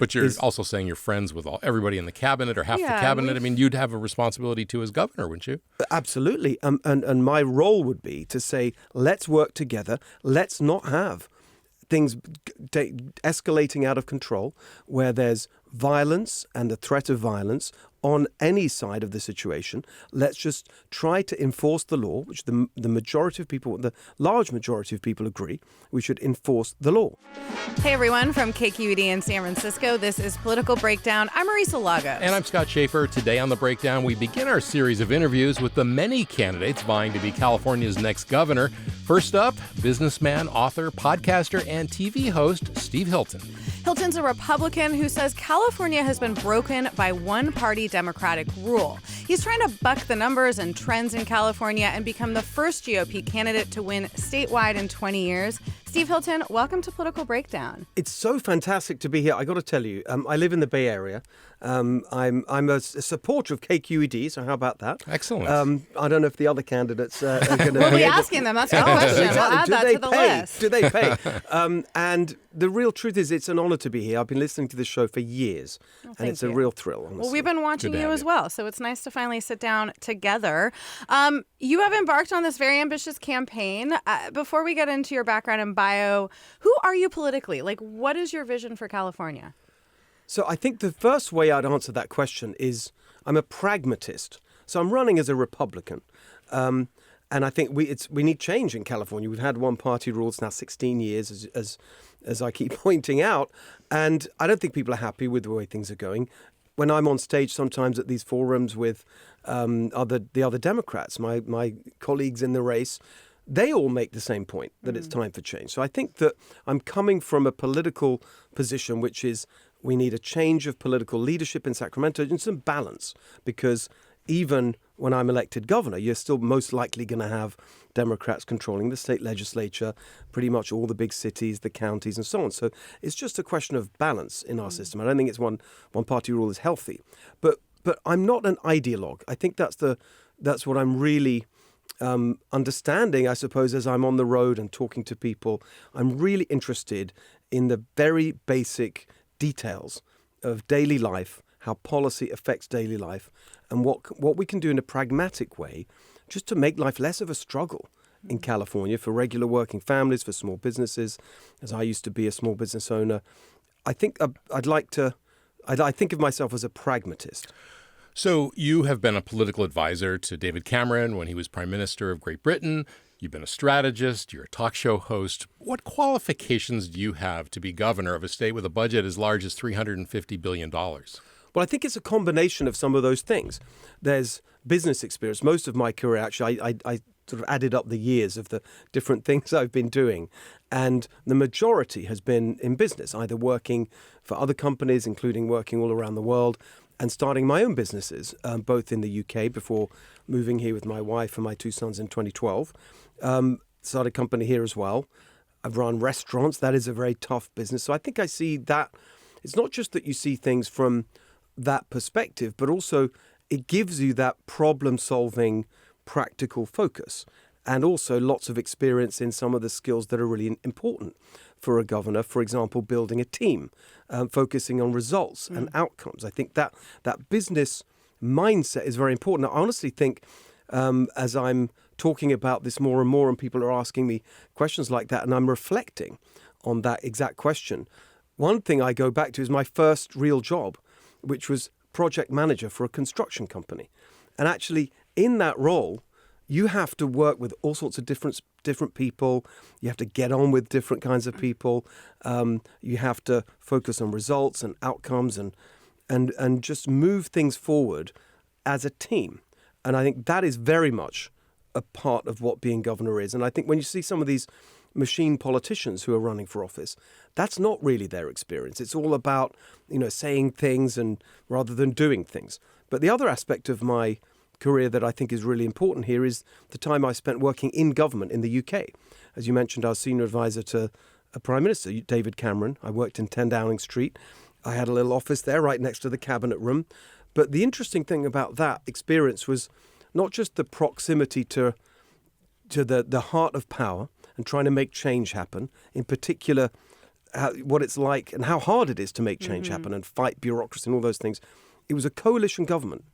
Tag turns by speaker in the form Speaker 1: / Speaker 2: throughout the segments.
Speaker 1: But you're also saying you're friends with everybody in the cabinet or half the cabinet. I mean, you'd have a responsibility too as governor, wouldn't you?
Speaker 2: Absolutely. And my role would be to say, let's work together. Let's not have things escalating out of control where there's violence and the threat of violence on any side of the situation. Let's just try to enforce the law, which the majority of people, the large majority of people agree, we should enforce the law.
Speaker 3: Hey everyone, from KQED in San Francisco, this is Political Breakdown. I'm Marisa Lagos.
Speaker 1: And I'm Scott Shafer. Today on The Breakdown, we begin our series of interviews with the many candidates vying to be California's next governor. First up, businessman, author, podcaster, and TV host Steve Hilton.
Speaker 3: Hilton's a Republican who says California has been broken by one-party Democratic rule. He's trying to buck the numbers and trends in California and become the first GOP candidate to win statewide in 20 years. Steve Hilton, welcome to Political Breakdown.
Speaker 2: It's so fantastic to be here. I got to tell you, I live in the Bay Area. I'm a supporter of KQED, so how about that?
Speaker 1: Excellent.
Speaker 2: I don't know if the other candidates are going to...
Speaker 3: We'll be asking them. That's a question. We'll add that to the list.
Speaker 2: Do they pay? And the real truth is it's an honor to be here. I've been listening to this show for years, and it's a real thrill, honestly.
Speaker 3: Well, we've been watching you as well, so it's nice to finally sit down together. You have embarked on this very ambitious campaign. Before we get into your background and bio, who are you politically? Like, what is your vision for California?
Speaker 2: So I think the first way I'd answer that question is I'm a pragmatist. So I'm running as a Republican. And I think we need change in California. We've had one-party rule. It's now 16 years, as I keep pointing out. And I don't think people are happy with the way things are going. When I'm on stage sometimes at these forums with the other Democrats, my colleagues in the race, they all make the same point, that it's time for change. So I think that I'm coming from a political position, which is we need a change of political leadership in Sacramento and some balance, because even when I'm elected governor, you're still most likely going to have Democrats controlling the state legislature, pretty much all the big cities, the counties, and so on. So it's just a question of balance in our system. I don't think it's one-party rule is healthy. But I'm not an ideologue. I think that's what I'm really understanding, I suppose, as I'm on the road and talking to people. I'm really interested in the very basic details of daily life, how policy affects daily life, and what we can do in a pragmatic way just to make life less of a struggle in California for regular working families, for small businesses, as I used to be a small business owner. I think I think of myself as a pragmatist.
Speaker 1: So you have been a political advisor to David Cameron when he was Prime Minister of Great Britain. You've been a strategist. You're a talk show host. What qualifications do you have to be governor of a state with a budget as large as $350 billion?
Speaker 2: Well, I think it's a combination of some of those things. There's business experience. Most of my career, actually, I sort of added up the years of the different things I've been doing. And the majority has been in business, either working for other companies, including working all around the world, and starting my own businesses, both in the UK before moving here with my wife and my two sons in 2012. Started a company here as well. I've run restaurants. That is a very tough business. So I think I see that. It's not just that you see things from that perspective, but also it gives you that problem-solving, practical focus, and also lots of experience in some of the skills that are really important for a governor. For example, building a team, focusing on results and outcomes. I think that business mindset is very important. I honestly think as I'm talking about this more and more and people are asking me questions like that and I'm reflecting on that exact question, one thing I go back to is my first real job, which was project manager for a construction company. And actually, in that role, you have to work with all sorts of different people. You have to get on with different kinds of people. You have to focus on results and outcomes and just move things forward as a team. And I think that is very much a part of what being governor is. And I think when you see some of these machine politicians who are running for office, that's not really their experience. It's all about, saying things and rather than doing things. But the other aspect of my career that I think is really important here is the time I spent working in government in the UK. As you mentioned, I was senior advisor to a Prime Minister, David Cameron. I worked in 10 Downing Street. I had a little office there right next to the cabinet room. But the interesting thing about that experience was not just the proximity to the heart of power and trying to make change happen, in particular what it's like and how hard it is to make change happen and fight bureaucracy and all those things. It was a coalition government.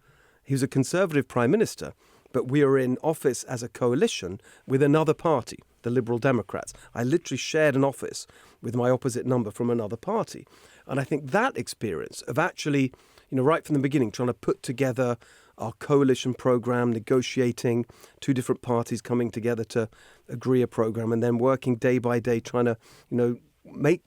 Speaker 2: He was a conservative prime minister, but we were in office as a coalition with another party, the Liberal Democrats. I literally shared an office with my opposite number from another party. And I think that experience of actually, right from the beginning, trying to put together our coalition program, negotiating, two different parties coming together to agree a program, and then working day by day, trying to, make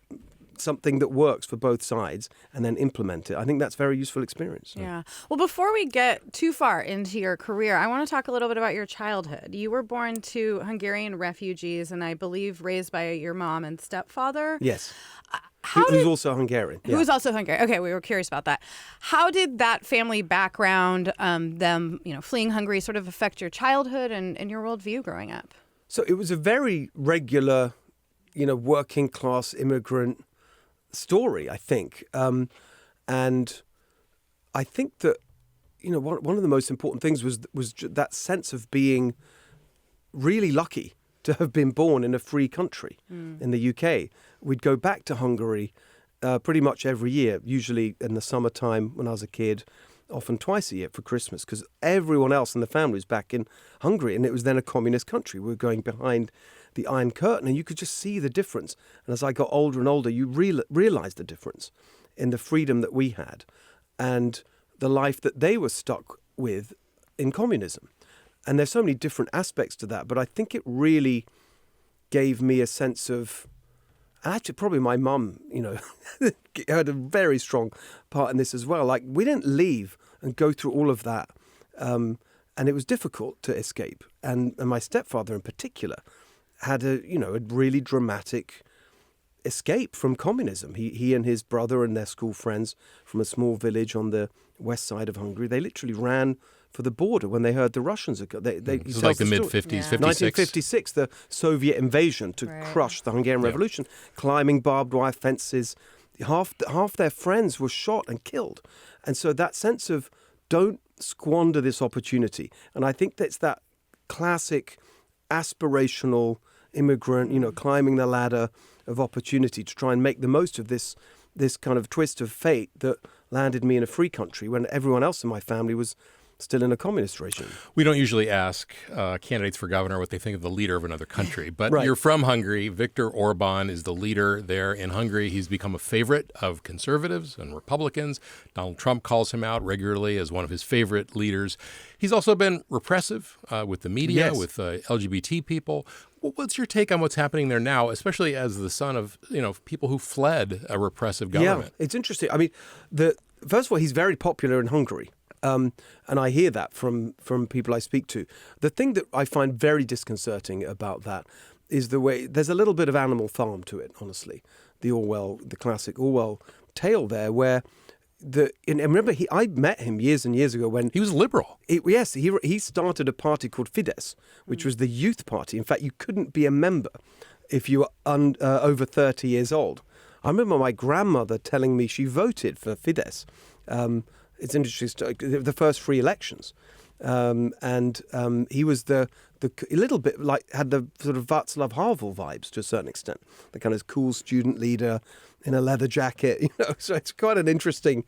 Speaker 2: something that works for both sides and then implement it. I think that's a very useful experience.
Speaker 3: Yeah. Well, before we get too far into your career, I want to talk a little bit about your childhood. You were born to Hungarian refugees and I believe raised by your mom and stepfather.
Speaker 2: Yes. Who's also Hungarian. Yeah.
Speaker 3: Who's also Hungarian. Okay, we were curious about that. How did that family background, them, fleeing Hungary, sort of affect your childhood and your worldview growing up?
Speaker 2: So it was a very regular, working class immigrant story, I think. And I think that, one of the most important things was that sense of being really lucky to have been born in a free country in the UK. We'd go back to Hungary pretty much every year, usually in the summertime when I was a kid, often twice a year for Christmas, because everyone else in the family was back in Hungary, and it was then a communist country. We were going behind the Iron Curtain, and you could just see the difference. And as I got older and older, you realized the difference in the freedom that we had and the life that they were stuck with in communism. And there's so many different aspects to that, but I think it really gave me a sense of, actually probably my mum, had a very strong part in this as well. Like, we didn't leave and go through all of that, and it was difficult to escape. And my stepfather in particular had a really dramatic escape from communism. He and his brother and their school friends from a small village on the west side of Hungary, they literally ran for the border when they heard the Russians. It
Speaker 1: was like the mid-50s, 56?
Speaker 2: 1956, the Soviet invasion to crush the Hungarian Revolution, climbing barbed wire fences. Half their friends were shot and killed. And so that sense of don't squander this opportunity. And I think that's that classic aspirational immigrant, climbing the ladder of opportunity to try and make the most of this kind of twist of fate that landed me in a free country when everyone else in my family was still in a communist regime.
Speaker 1: We don't usually ask candidates for governor what they think of the leader of another country, but
Speaker 2: Right.
Speaker 1: You're from Hungary. Viktor Orban is the leader there in Hungary. He's become a favorite of conservatives and Republicans. Donald Trump calls him out regularly as one of his favorite leaders. He's also been repressive with the media,
Speaker 2: Yes.
Speaker 1: with LGBT people. What's your take on what's happening there now, especially as the son of people who fled a repressive government?
Speaker 2: Yeah, it's interesting. I mean, first of all, he's very popular in Hungary. And I hear that from people I speak to. The thing that I find very disconcerting about that is the way there's a little bit of Animal Farm to it, honestly. The classic Orwell tale there, where and remember, I met him years and years ago when
Speaker 1: He was liberal.
Speaker 2: he started a party called Fidesz, which was the youth party. In fact, you couldn't be a member if you were over 30 years old. I remember my grandmother telling me she voted for Fidesz. It's interesting, the first free elections. And he was a little bit like, had the sort of Václav Havel vibes to a certain extent, the kind of cool student leader in a leather jacket, so it's quite an interesting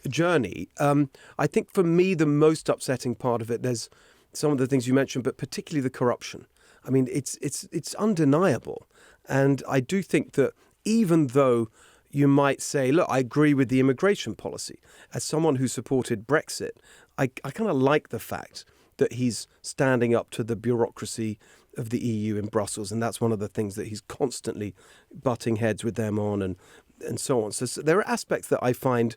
Speaker 2: journey. I think for me, the most upsetting part of it, there's some of the things you mentioned, but particularly the corruption. I mean, it's undeniable. And I do think that even though you might say, look, I agree with the immigration policy. As someone who supported Brexit, I kind of like the fact that he's standing up to the bureaucracy of the EU in Brussels. And that's one of the things that he's constantly butting heads with them on and so on. So there are aspects that I find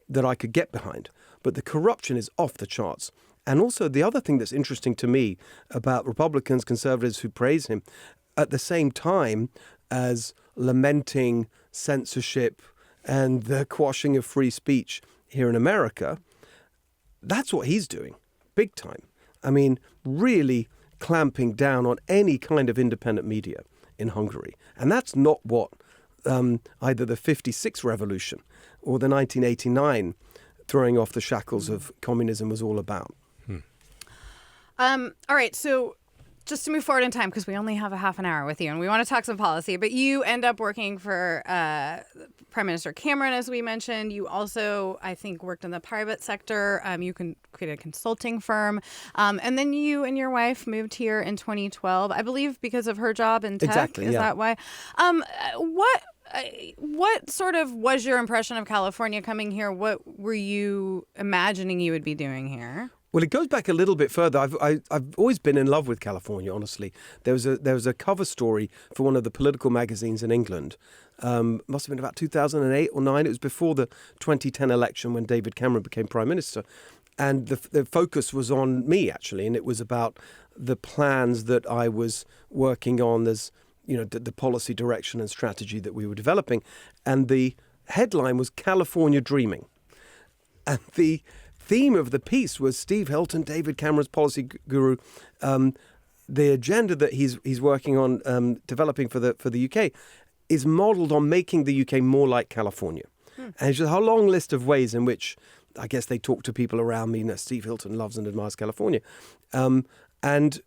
Speaker 2: that I could get behind. But the corruption is off the charts. And also the other thing that's interesting to me about Republicans, conservatives who praise him, at the same time as lamenting censorship and the quashing of free speech here in America, that's what he's doing, big time. I mean, really clamping down on any kind of independent media in Hungary. And that's not what either the 56 revolution or the 1989 throwing off the shackles of communism was all about.
Speaker 3: All right, so just to move forward in time, because we only have a half an hour with you and we want to talk some policy, but you end up working for Prime Minister Cameron, as we mentioned. You also, I think, worked in the private sector. You can create a consulting firm. And then you and your wife moved here in 2012, I believe, because of her job in tech.
Speaker 2: Exactly,
Speaker 3: Is
Speaker 2: yeah.
Speaker 3: that why? What sort of was your impression of California coming here? What were you imagining you would be doing here?
Speaker 2: Well, it goes back a little bit further. I've always been in love with California, honestly. There was a cover story for one of the political magazines in England. Must have been about 2008 or 9. It was before the 2010 election when David Cameron became Prime Minister. And the focus was on me, actually, and it was about the plans that I was working on as, the policy direction and strategy that we were developing. And the headline was California Dreaming. And the theme of the piece was Steve Hilton, David Cameron's policy guru. The agenda that he's working on developing for the UK is modelled on making the UK more like California. And it's just a long list of ways in which I guess they talk to people around me. Steve Hilton loves and admires California. And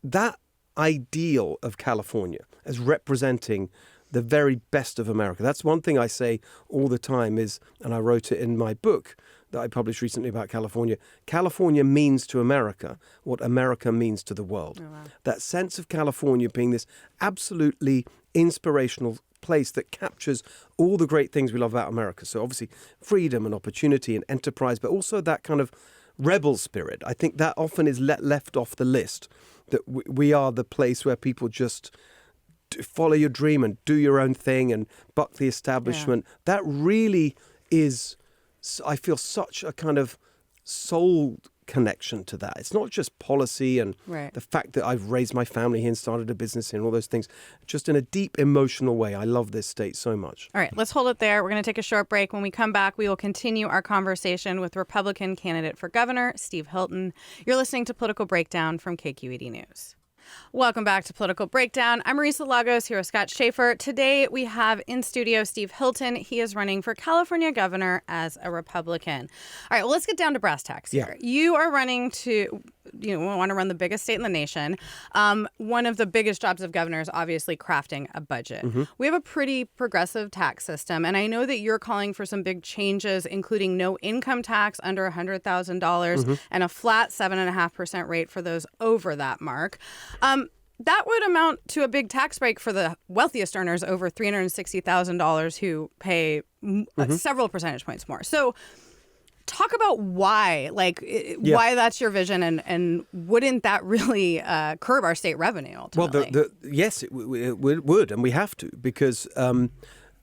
Speaker 2: that ideal of California as representing the very best of America. That's one thing I say all the time is, and I wrote it in my book that I published recently about California, California means to America what America means to the world.
Speaker 3: Oh, wow.
Speaker 2: That sense of California being this absolutely inspirational place that captures all the great things we love about America. So obviously freedom and opportunity and enterprise, but also that kind of rebel spirit. I think that often is left off the list, that we are the place where people just follow your dream and do your own thing and buck the establishment. Yeah. That really is, I feel, such a kind of soul connection to that. It's not just policy and the fact that I've raised my family here and started a business here and all those things. Just in a deep emotional way, I love this state so much.
Speaker 3: All right, let's hold it there. We're going to take a short break. When we come back, we will continue our conversation with Republican candidate for governor, Steve Hilton. You're listening to Political Breakdown from KQED News. Welcome back to Political Breakdown. I'm Marisa Lagos here with Scott Shafer. Today we have in studio Steve Hilton. He is running for California governor as a Republican. All right, well, let's get down to brass tacks here.
Speaker 2: Yeah.
Speaker 3: You are running to, want to run the biggest state in the nation. One of the biggest jobs of governor is obviously crafting a budget. Mm-hmm. We have a pretty progressive tax system, and I know that you're calling for some big changes, including no income tax under $100,000 and a flat 7.5% rate for those over that mark. That would amount to a big tax break for the wealthiest earners over $360,000 who pay several percentage points more. So talk about why, why that's your vision, and wouldn't that really curb our state revenue ultimately?
Speaker 2: Well, yes, it would, and we have to, because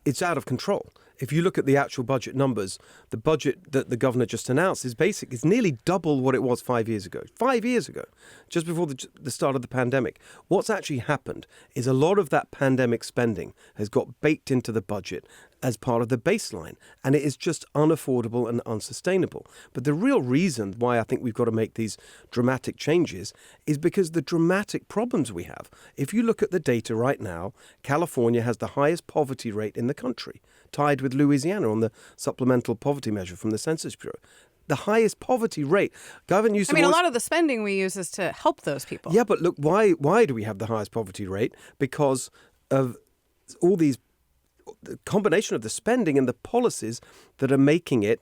Speaker 2: it's out of control. If you look at the actual budget numbers, the budget that the governor just announced is nearly double what it was 5 years ago. 5 years ago, just before the start of the pandemic. What's actually happened is a lot of that pandemic spending has got baked into the budget as part of the baseline, and it is just unaffordable and unsustainable. But the real reason why I think we've got to make these dramatic changes is because the dramatic problems we have. If you look at the data right now, California has the highest poverty rate in the country, tied with Louisiana on the supplemental poverty measure from the Census Bureau. The highest poverty rate. Gavin Newsom
Speaker 3: a lot of the spending we use is to help those people.
Speaker 2: Yeah, but look, why do we have the highest poverty rate? Because of all these, the combination of the spending and the policies that are making it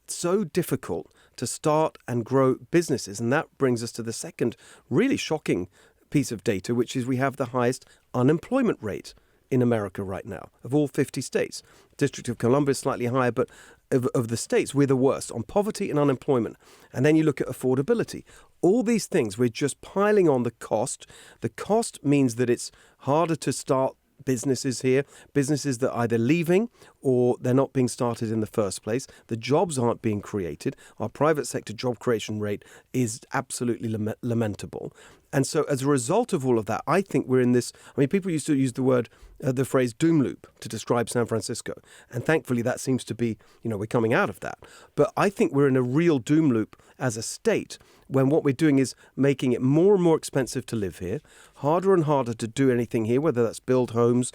Speaker 2: so difficult to start and grow businesses. And that brings us to the second really shocking piece of data, which is we have the highest unemployment rate in America right now of all 50 states. District of Columbia is slightly higher, but of the states, we're the worst on poverty and unemployment. And then you look at affordability. All these things, we're just piling on the cost. The cost means that it's harder to start businesses here, businesses that are either leaving or they're not being started in the first place. The jobs aren't being created. Our private sector job creation rate is absolutely lamentable. And so as a result of all of that, I think we're in this, people used to use the phrase doom loop to describe San Francisco. And thankfully that seems to be, we're coming out of that. But I think we're in a real doom loop as a state when what we're doing is making it more and more expensive to live here, harder and harder to do anything here, whether that's build homes,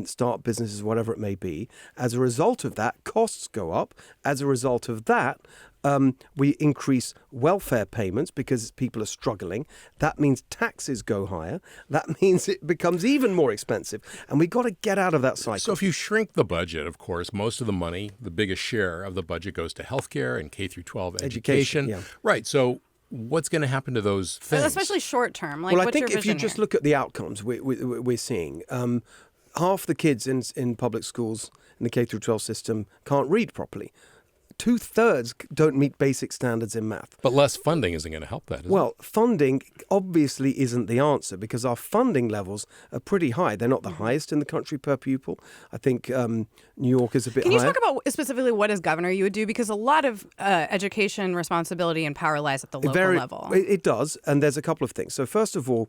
Speaker 2: start businesses, whatever it may be. As a result of that, costs go up. As a result of that, we increase welfare payments because people are struggling. That means taxes go higher. That means it becomes even more expensive. And we've got to get out of that cycle.
Speaker 1: So if you shrink the budget, of course, most of the money, the biggest share of the budget goes to healthcare and K through 12 education.
Speaker 2: Yeah.
Speaker 1: Right. So what's going to happen to those things?
Speaker 3: Especially short term. Like,
Speaker 2: well, I
Speaker 3: what's
Speaker 2: think
Speaker 3: your
Speaker 2: if you
Speaker 3: vision
Speaker 2: just
Speaker 3: here?
Speaker 2: look at the outcomes we're seeing, half the kids in public schools in the K through 12 system can't read properly. 2/3 don't meet basic standards in math.
Speaker 1: But less funding isn't going to help that, is it?
Speaker 2: Well, funding obviously isn't the answer because our funding levels are pretty high. They're not the highest in the country per pupil. I think New York is a bit
Speaker 3: Can
Speaker 2: higher.
Speaker 3: you talk about specifically what as governor you would do? Because a lot of education responsibility and power lies at the local level.
Speaker 2: It does, and there's a couple of things. So first of all,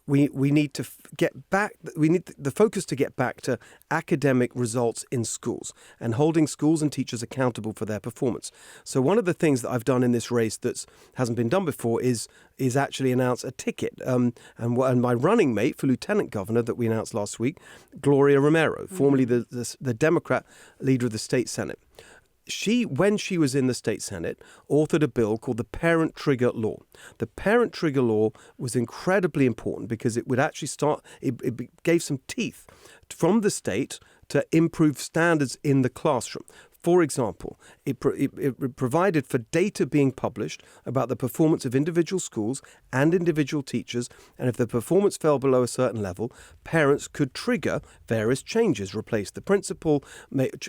Speaker 2: we need to get back. We need the focus to get back to academic results in schools and holding schools and teachers accountable for their performance. So one of the things that I've done in this race that hasn't been done before is actually announce a ticket. And my running mate for lieutenant governor that we announced last week, Gloria Romero, formerly the Democrat leader of the state Senate. When she was in the state Senate, authored a bill called the Parent Trigger Law. The Parent Trigger Law was incredibly important because it would actually it gave some teeth from the state to improve standards in the classroom. For example, it provided for data being published about the performance of individual schools and individual teachers, and if the performance fell below a certain level, parents could trigger various changes, replace the principal,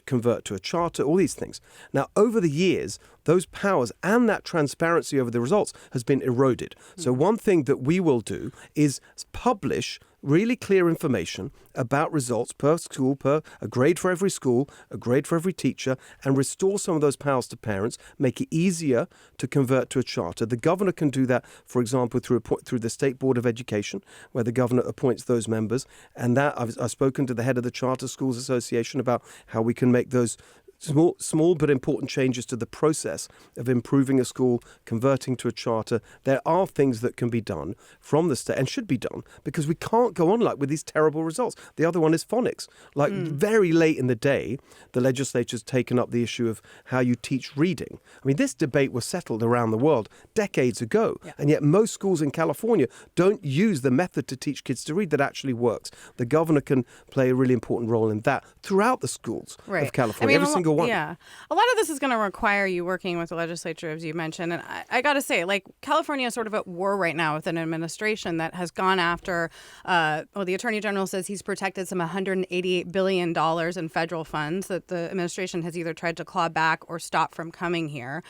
Speaker 2: convert to a charter, all these things. Now, over the years, those powers and that transparency over the results has been eroded. So one thing that we will do is publish really clear information about results per school, per a grade for every school, a grade for every teacher, and restore some of those powers to parents, make it easier to convert to a charter. The governor can do that, for example, through the State Board of Education, where the governor appoints those members. And that I've spoken to the head of the Charter Schools Association about how we can make those small but important changes to the process of improving a school, converting to a charter. There are things that can be done from the state and should be done because we can't go on like with these terrible results. The other one is phonics. Very late in the day, the legislature's taken up the issue of how you teach reading. I mean, this debate was settled around the world decades ago, and yet most schools in California don't use the method to teach kids to read that actually works. The governor can play a really important role in that throughout the schools of California, every single one.
Speaker 3: Yeah. A lot of this is going to require you working with the legislature, as you mentioned. And I got to say, California is sort of at war right now with an administration that has gone after, the Attorney General says he's protected some $188 billion in federal funds that the administration has either tried to claw back or stop from coming here.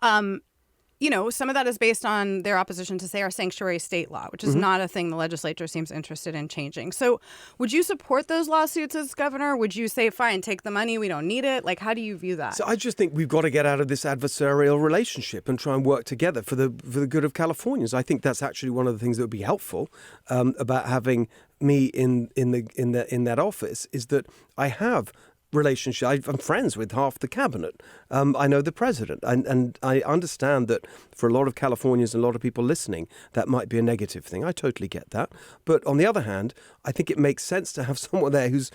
Speaker 3: Some of that is based on their opposition to, say, our sanctuary state law, which is not a thing the legislature seems interested in changing. So would you support those lawsuits as governor? Would you say, fine, take the money, we don't need it? How do you view that?
Speaker 2: So I just think we've got to get out of this adversarial relationship and try and work together for the good of Californians. I think that's actually one of the things that would be helpful about having me in that office is that I have relationship. I'm friends with half the cabinet. I know the president, and I understand that for a lot of Californians and a lot of people listening, that might be a negative thing. I totally get that. But on the other hand, I think it makes sense to have someone there who's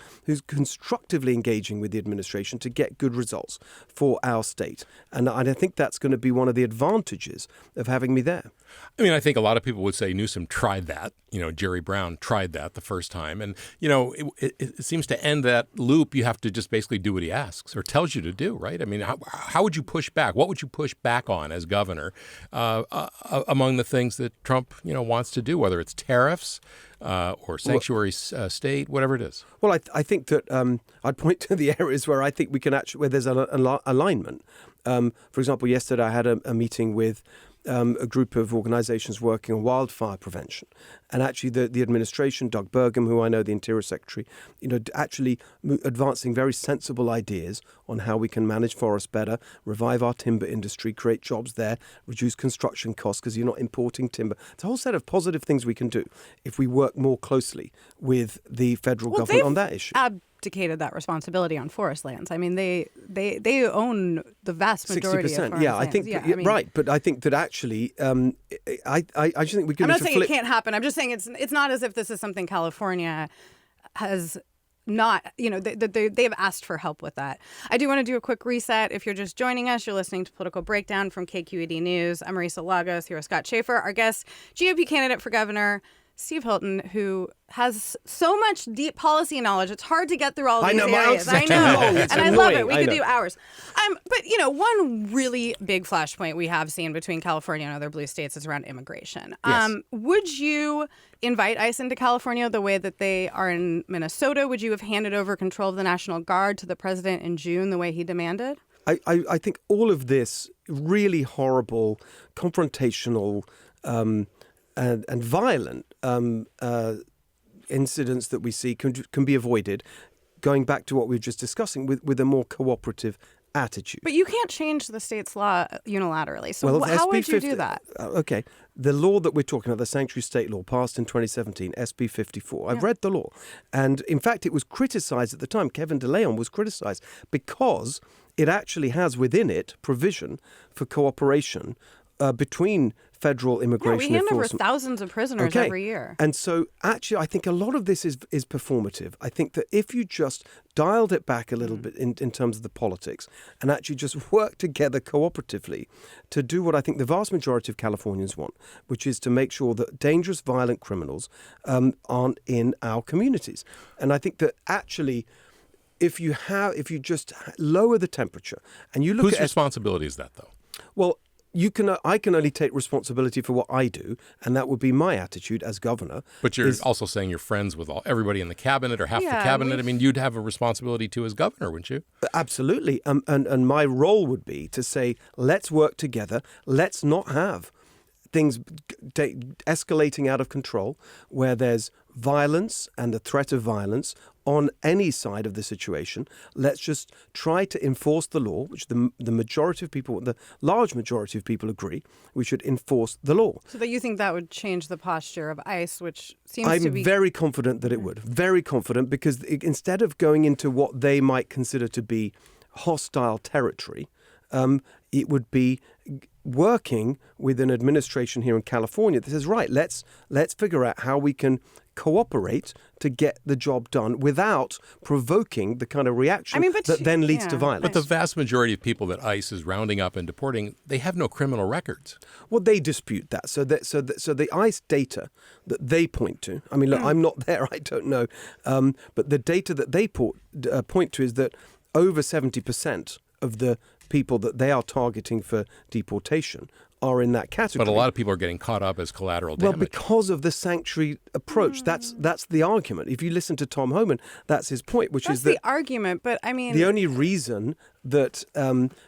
Speaker 2: constructively engaging with the administration to get good results for our state. And I think that's going to be one of the advantages of having me there.
Speaker 1: I mean, I think a lot of people would say Newsom tried that. Jerry Brown tried that the first time. And, it seems to end that loop. You have to just basically do what he asks or tells you to do, right? I mean, how would you push back? What would you push back on as governor among the things that Trump, wants to do, whether it's tariffs or sanctuary state, whatever it is?
Speaker 2: Well, I think that I'd point to the areas where I think we can where there's an alignment. For example, yesterday I had a meeting with a group of organizations working on wildfire prevention. And actually the administration, Doug Burgum, who I know, the Interior Secretary, actually advancing very sensible ideas on how we can manage forests better, revive our timber industry, create jobs there, reduce construction costs because you're not importing timber. It's a whole set of positive things we can do if we work more closely with the federal government on that issue.
Speaker 3: abdicated that responsibility on forest lands. I mean, they own the vast majority
Speaker 2: 60%.
Speaker 3: of forest
Speaker 2: Yeah, I
Speaker 3: lands.
Speaker 2: think right, but I think that actually, I just think we can.
Speaker 3: I'm not saying it can't happen. I'm just saying it's not as if this is something California has not, they have asked for help with that. I do want to do a quick reset. If you're just joining us, you're listening to Political Breakdown from KQED News. I'm Marisa Lagos, here with Scott Shafer. Our guest, GOP candidate for governor, Steve Hilton, who has so much deep policy knowledge. It's hard to get through all these areas. I know. And I love it. We could do hours. But, one really big flashpoint we have seen between California and other blue states is around immigration.
Speaker 2: Yes.
Speaker 3: Would you invite ICE into California the way that they are in Minnesota? Would you have handed over control of the National Guard to the president in June the way he demanded?
Speaker 2: I think all of this really horrible, confrontational, and violent incidents that we see can be avoided, going back to what we were just discussing, with a more cooperative attitude.
Speaker 3: But you can't change the state's law unilaterally. So how would you do that?
Speaker 2: Okay. The law that we're talking about, the Sanctuary State Law, passed in 2017, SB 54. I've read the law. And in fact, it was criticized at the time. Kevin DeLeon was criticized because it actually has within it provision for cooperation between federal immigration enforcement.
Speaker 3: We hand over thousands of prisoners every year.
Speaker 2: And so actually I think a lot of this is performative. I think that if you just dialed it back a little bit in terms of the politics and actually just work together cooperatively to do what I think the vast majority of Californians want, which is to make sure that dangerous, violent criminals aren't in our communities. And I think that actually if you just lower the temperature and you look at...
Speaker 1: Whose responsibility is that, though?
Speaker 2: Well, I can only take responsibility for what I do, and that would be my attitude as governor.
Speaker 1: But you're also saying you're friends with everybody in the cabinet or half the cabinet. I mean, you'd have a responsibility too as governor, wouldn't you?
Speaker 2: Absolutely. And my role would be to say, let's work together. Let's not have things escalating out of control where there's violence and the threat of violence on any side of the situation. Let's just try to enforce the law, which the majority of people, the large majority of people agree, we should enforce the law.
Speaker 3: So that you think that would change the posture of ICE, which seems to be...
Speaker 2: I'm very confident that it would. Very confident, because instead of going into what they might consider to be hostile territory, it would be working with an administration here in California that says, right, let's figure out how we can cooperate to get the job done without provoking the kind of reaction that then leads to violence.
Speaker 1: But the vast majority of people that ICE is rounding up and deporting, they have no criminal records.
Speaker 2: Well, they dispute that. So the ICE data that they point to, I mean, look, I'm not there, I don't know, but the data that they point to is that over 70% of the people that they are targeting for deportation are in that category.
Speaker 1: But a lot of people are getting caught up as collateral damage.
Speaker 2: Well, because of the sanctuary approach. That's the argument. If you listen to Tom Homan, that's his point, which is that...
Speaker 3: That's the argument, but I mean...
Speaker 2: The only reason that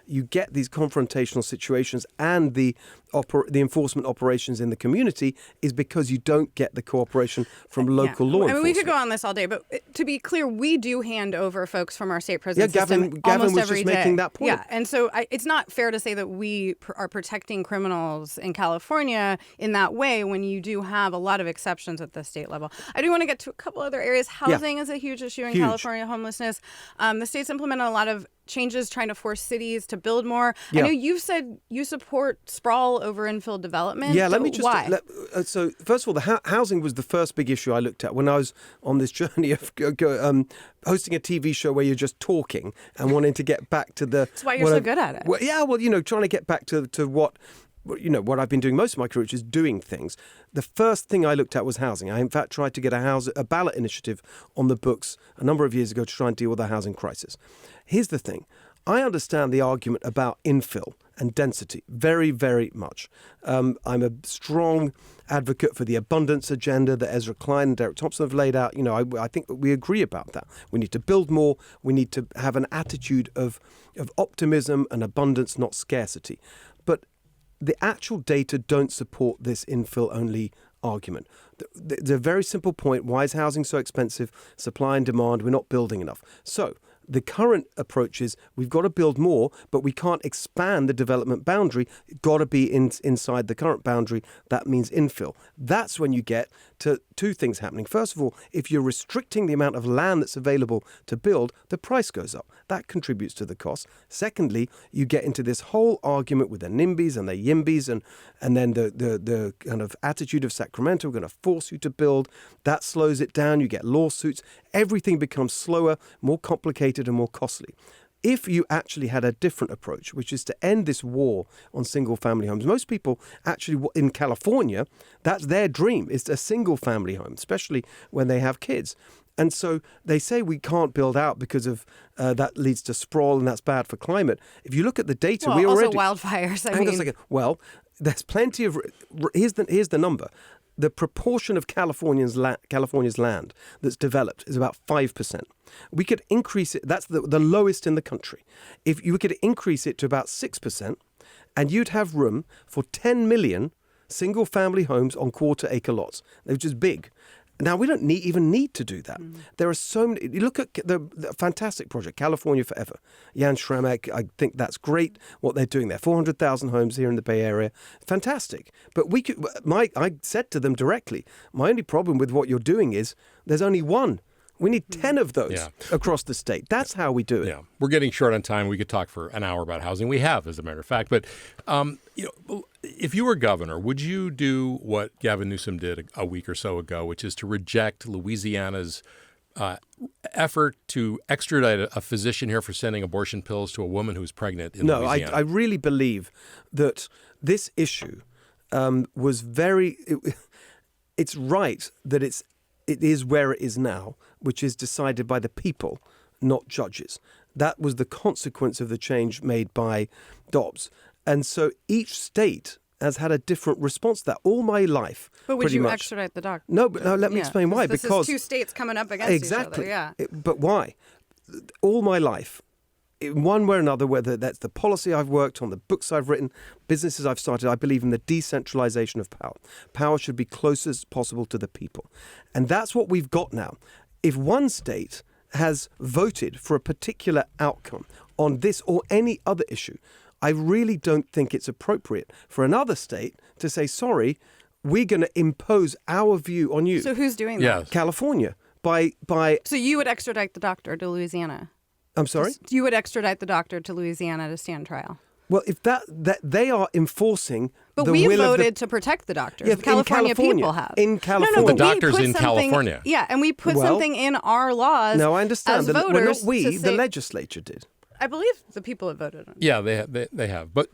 Speaker 2: you get these confrontational situations and the enforcement operations in the community is because you don't get the cooperation from local law enforcement.
Speaker 3: I mean, we could go on this all day, but to be clear, we do hand over folks from our state prison
Speaker 2: system
Speaker 3: almost
Speaker 2: Gavin was
Speaker 3: every
Speaker 2: just
Speaker 3: day.
Speaker 2: making that point.
Speaker 3: Yeah, and so it's not fair to say that we are protecting criminals in California in that way when you do have a lot of exceptions at the state level. I do want to get to a couple other areas. Housing is a huge issue in California, homelessness. The state's implemented a lot of changes trying to force cities to build more. I know you've said you support sprawl over infill development.
Speaker 2: Yeah,
Speaker 3: so
Speaker 2: let me just...
Speaker 3: Why?
Speaker 2: So first of all, the housing was the first big issue I looked at when I was on this journey of hosting a TV show where you're just talking and wanting to get back to the...
Speaker 3: That's why you're so good at it.
Speaker 2: Well, trying to get back to what I've been doing most of my career, which is doing things. The first thing I looked at was housing. I, in fact, tried to get a ballot initiative on the books a number of years ago to try and deal with the housing crisis. Here's the thing. I understand the argument about infill and density very, very much. I'm a strong advocate for the abundance agenda that Ezra Klein and Derek Thompson have laid out. I think that we agree about that. We need to build more. We need to have an attitude of optimism and abundance, not scarcity. But the actual data don't support this infill-only argument. There's a very simple point. Why is housing so expensive? Supply and demand. We're not building enough. So The current approach is we've got to build more, but we can't expand the development boundary. It's got to be inside the current boundary. That means infill. That's when you get to two things happening. First of all, if you're restricting the amount of land that's available to build, the price goes up. That contributes to the cost. Secondly, you get into this whole argument with the NIMBYs and the YIMBYs and then the kind of attitude of Sacramento, we're going to force you to build. That slows it down. You get lawsuits. Everything becomes slower, more complicated and more costly. If you actually had a different approach, which is to end this war on single-family homes, most people actually in California, that's their dream, is a single-family home, especially when they have kids. And so they say we can't build out because of that leads to sprawl and that's bad for climate. If you look at the data,
Speaker 3: well,
Speaker 2: we already
Speaker 3: also wildfires.
Speaker 2: Hang on a second. Well, there's plenty of. Here's the number. The proportion of California's land that's developed is about 5%. We could increase it. That's the lowest in the country. If you could increase it to about 6%, and you'd have room for 10 million single-family homes on quarter-acre lots. They're just big. Now, we don't even need to do that. There are so many. You look at the fantastic project, California Forever. Jan Schramek, I think that's great what they're doing there. 400,000 homes here in the Bay Area. Fantastic. But I said to them directly, my only problem with what you're doing is there's only one. We need 10 of those across the state. That's how we do it.
Speaker 1: Yeah, we're getting short on time. We could talk for an hour about housing. We have, as a matter of fact. But if you were governor, would you do what Gavin Newsom did a week or so ago, which is to reject Louisiana's effort to extradite a physician here for sending abortion pills to a woman who's pregnant in Louisiana?
Speaker 2: No, I really believe that this issue was very. It's right that it is where it is now, which is decided by the people, not judges. That was the consequence of the change made by Dobbs. And so each state has had a different response to that all my life.
Speaker 3: But would you extradite the doctor?
Speaker 2: No, but let me explain why.
Speaker 3: This is two states coming up against each other. Yeah.
Speaker 2: But why? All my life, in one way or another, whether that's the policy I've worked on, the books I've written, businesses I've started, I believe in the decentralization of power. Power should be close as possible to the people. And that's what we've got now. If one state has voted for a particular outcome on this or any other issue, I really don't think it's appropriate for another state to say, sorry, we're going to impose our view on you.
Speaker 3: So who's doing that?
Speaker 1: Yes.
Speaker 2: California.
Speaker 3: So you would extradite the doctor to Louisiana?
Speaker 2: I'm sorry?
Speaker 3: You would extradite the doctor to Louisiana to stand trial?
Speaker 2: Well, if that they are enforcing
Speaker 3: but
Speaker 2: the
Speaker 3: we
Speaker 2: will
Speaker 3: voted
Speaker 2: of the,
Speaker 3: to protect the doctors.
Speaker 2: Yeah,
Speaker 3: the California
Speaker 2: in California
Speaker 3: people have.
Speaker 2: In California.
Speaker 3: No,
Speaker 1: The
Speaker 3: but
Speaker 1: doctors in California.
Speaker 3: Yeah, and we put something in our laws.
Speaker 2: No, I understand.
Speaker 3: As
Speaker 2: Well,
Speaker 3: voters
Speaker 2: not we,
Speaker 3: to say,
Speaker 2: the legislature did.
Speaker 3: I believe the people have voted on it.
Speaker 1: Yeah, they have. But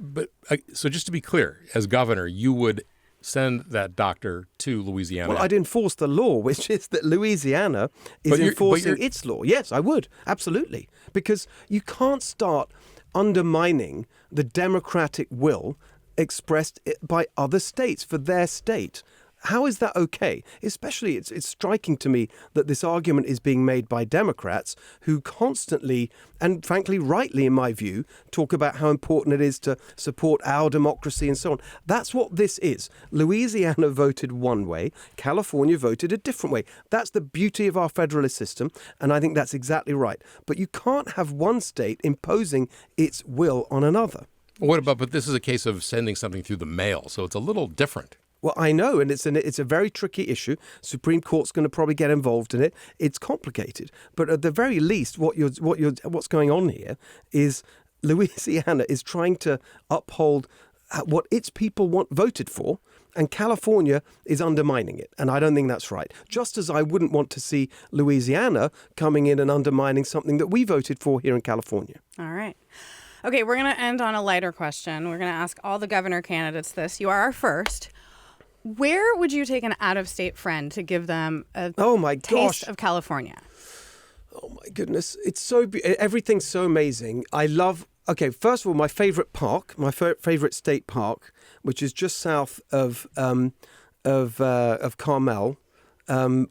Speaker 1: so just to be clear, as governor, you would send that doctor to Louisiana.
Speaker 2: Well, I'd enforce the law, which is that Louisiana is enforcing its law. Yes, I would. Absolutely. Because you can't start undermining the democratic will expressed by other states for their state. How is that okay? Especially, it's striking to me that this argument is being made by Democrats who constantly, and frankly rightly in my view, talk about how important it is to support our democracy and so on. That's what this is. Louisiana voted one way, California voted a different way. That's the beauty of our federalist system, and I think that's exactly right. But you can't have one state imposing its will on another.
Speaker 1: But this is a case of sending something through the mail, so it's a little different.
Speaker 2: Well, I know, and it's a very tricky issue. Supreme Court's going to probably get involved in it. It's complicated, but at the very least, what's going on here is Louisiana is trying to uphold what its people voted for, and California is undermining it, and I don't think that's right. Just as I wouldn't want to see Louisiana coming in and undermining something that we voted for here in California.
Speaker 3: All right. Okay, we're going to end on a lighter question. We're going to ask all the governor candidates this. You are our first. Where would you take an out-of-state friend to give them a taste of California?
Speaker 2: Oh, my goodness. It's everything's so amazing. I love... Okay, first of all, my favorite park, my favorite state park, which is just south of Carmel,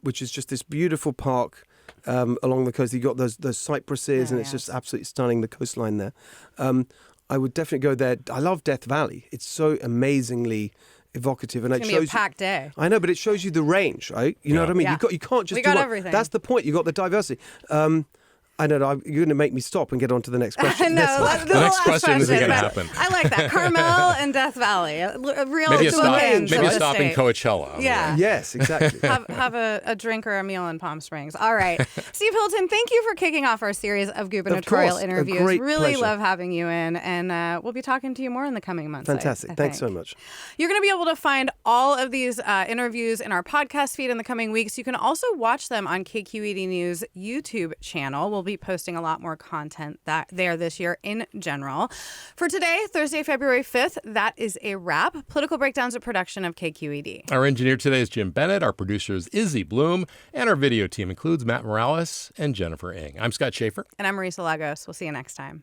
Speaker 2: which is just this beautiful park along the coast. You've got those cypresses, and it's just absolutely stunning, the coastline there. I would definitely go there. I love Death Valley. It's so amazingly evocative, and
Speaker 3: it's gonna be a packed day.
Speaker 2: I know, but it shows you the range, right? You know what I mean?
Speaker 3: Yeah.
Speaker 2: You can't just
Speaker 3: we got everything.
Speaker 2: That's the point. You got the diversity. I don't know. You're going to make me stop and get on to the next question.
Speaker 3: No,
Speaker 1: The next question isn't going to
Speaker 3: but
Speaker 1: happen.
Speaker 3: I like that. Carmel and Death Valley. Real
Speaker 1: Maybe a
Speaker 3: bookends
Speaker 1: stop,
Speaker 3: of the
Speaker 1: stop in
Speaker 3: state.
Speaker 1: Coachella.
Speaker 3: Yeah.
Speaker 2: Yes, exactly.
Speaker 3: Have a drink or a meal in Palm Springs. All right. Steve Hilton, thank you for kicking off our series of gubernatorial
Speaker 2: course, a
Speaker 3: interviews.
Speaker 2: great
Speaker 3: Really
Speaker 2: pleasure.
Speaker 3: love having you in, and we'll be talking to you more in the coming months.
Speaker 2: Fantastic.
Speaker 3: I
Speaker 2: Thanks so
Speaker 3: think.
Speaker 2: much.
Speaker 3: You're going to be able to find all of these interviews in our podcast feed in the coming weeks. You can also watch them on KQED News YouTube channel. We'll be posting a lot more content there this year in general. For today, Thursday, February 5th, that is a wrap. Political Breakdown's a production of KQED.
Speaker 1: Our engineer today is Jim Bennett. Our producer is Izzy Bloom. And our video team includes Matt Morales and Jennifer Ng. I'm Scott Shafer.
Speaker 3: And I'm Marisa Lagos. We'll see you next time.